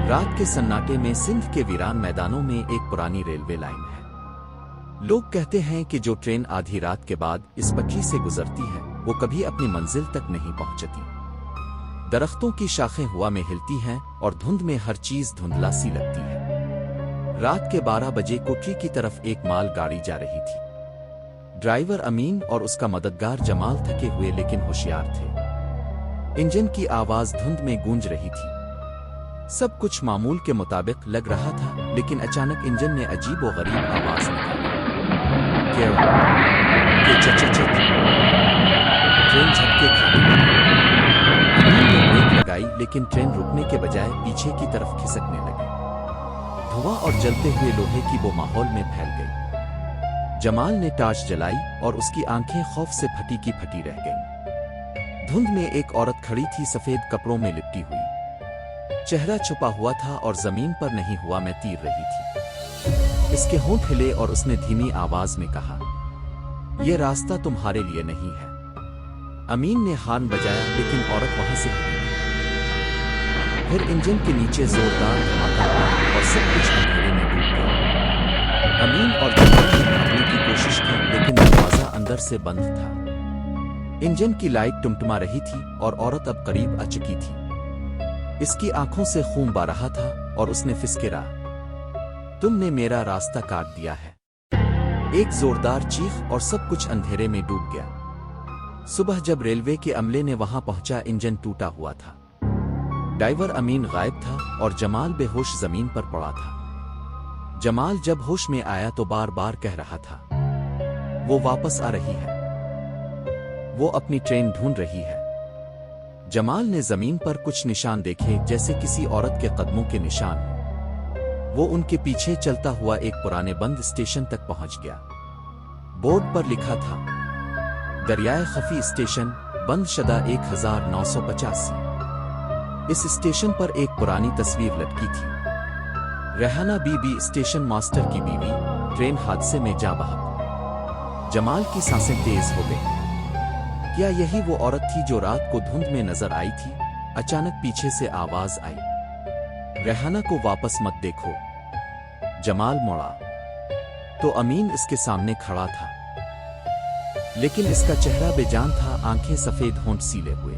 رات کے سناٹے میں سندھ کے ویران میدانوں میں ایک پرانی ریلوے لائن ہے۔ لوگ کہتے ہیں کہ جو ٹرین آدھی رات کے بعد اس پٹری سے گزرتی ہے وہ کبھی اپنی منزل تک نہیں پہنچتی۔ درختوں کی شاخیں ہوا میں ہلتی ہیں اور دھند میں ہر چیز دھندلا سی لگتی ہے۔ رات کے 12 بجے کوٹری کی طرف ایک مال گاڑی جا رہی تھی۔ ڈرائیور امین اور اس کا مددگار جمال تھکے ہوئے لیکن ہوشیار تھے۔ انجن کی آواز دھند میں گونج رہی تھی۔ سب کچھ معمول کے مطابق لگ رہا تھا، لیکن اچانک انجن نے عجیب و غریب آواز نکالی۔ ٹرین جھٹکے کھانے لگی۔ امین نے بریک لگائی لیکن ٹرین رکنے کے بجائے پیچھے کی طرف کھسکنے لگی۔ دھواں اور جلتے ہوئے لوہے کی وہ ماحول میں پھیل گئی۔ جمال نے ٹارچ جلائی اور اس کی آنکھیں خوف سے پھٹی کی پھٹی رہ گئیں۔ دھند میں ایک عورت کھڑی تھی، سفید کپڑوں میں لپٹی ہوئی، چہرہ چھپا ہوا تھا اور زمین پر نہیں ہوا میں تیر رہی تھی۔ اس کے ہونٹ ہلے اور اس نے دھیمی آواز میں کہا، یہ راستہ تمہارے لیے نہیں ہے۔ امین نے ہارن بجایا لیکن عورت وہاں سے ہلی نہیں۔ پھر انجن کے نیچے زوردار دھماکہ ہوا اور سب کچھ اندھیرے میں ڈوب گیا۔ امین اور جمال نے بھاگنے کی کوشش کی لیکن دروازہ اندر سے بند تھا۔ انجن کی لائٹ ٹمٹما رہی تھی اور عورت اب قریب آ چکی تھی۔ اس کی آنکھوں سے خون بہہ رہا تھا اور اس نے فسکرا، تم نے میرا راستہ کاٹ دیا ہے۔ ایک زوردار چیخ اور سب کچھ اندھیرے میں ڈوب گیا۔ صبح جب ریلوے کے عملے نے وہاں پہنچا، انجن ٹوٹا ہوا تھا، ڈرائیور امین غائب تھا اور جمال بے ہوش زمین پر پڑا تھا۔ جمال جب ہوش میں آیا تو بار بار کہہ رہا تھا، وہ واپس آ رہی ہے، وہ اپنی ٹرین ڈھونڈ رہی ہے۔ جمال نے زمین پر کچھ نشان دیکھے جیسے کسی عورت کے قدموں کے نشان۔ وہ ان کے پیچھے چلتا ہوا ایک پرانے بند اسٹیشن تک پہنچ گیا۔ بورڈ پر لکھا تھا، دریائے خفی اسٹیشن، بند شدہ 1985۔ اس اسٹیشن پر ایک پرانی تصویر لٹکی تھی، ریحانہ بی بی، اسٹیشن ماسٹر کی بیوی، ٹرین حادثے میں جاں بحق۔ جمال کی سانسیں تیز ہو گئیں۔ کیا یہی وہ عورت تھی جو رات کو دھند میں نظر آئی تھی؟ اچانک پیچھے سے آواز آئی، ریحانہ کو واپس مت دیکھو۔ جمال مڑا تو امین اس کے سامنے کھڑا تھا، لیکن اس کا چہرہ بے جان تھا، آنکھیں سفید، ہونٹ سیلے ہوئے۔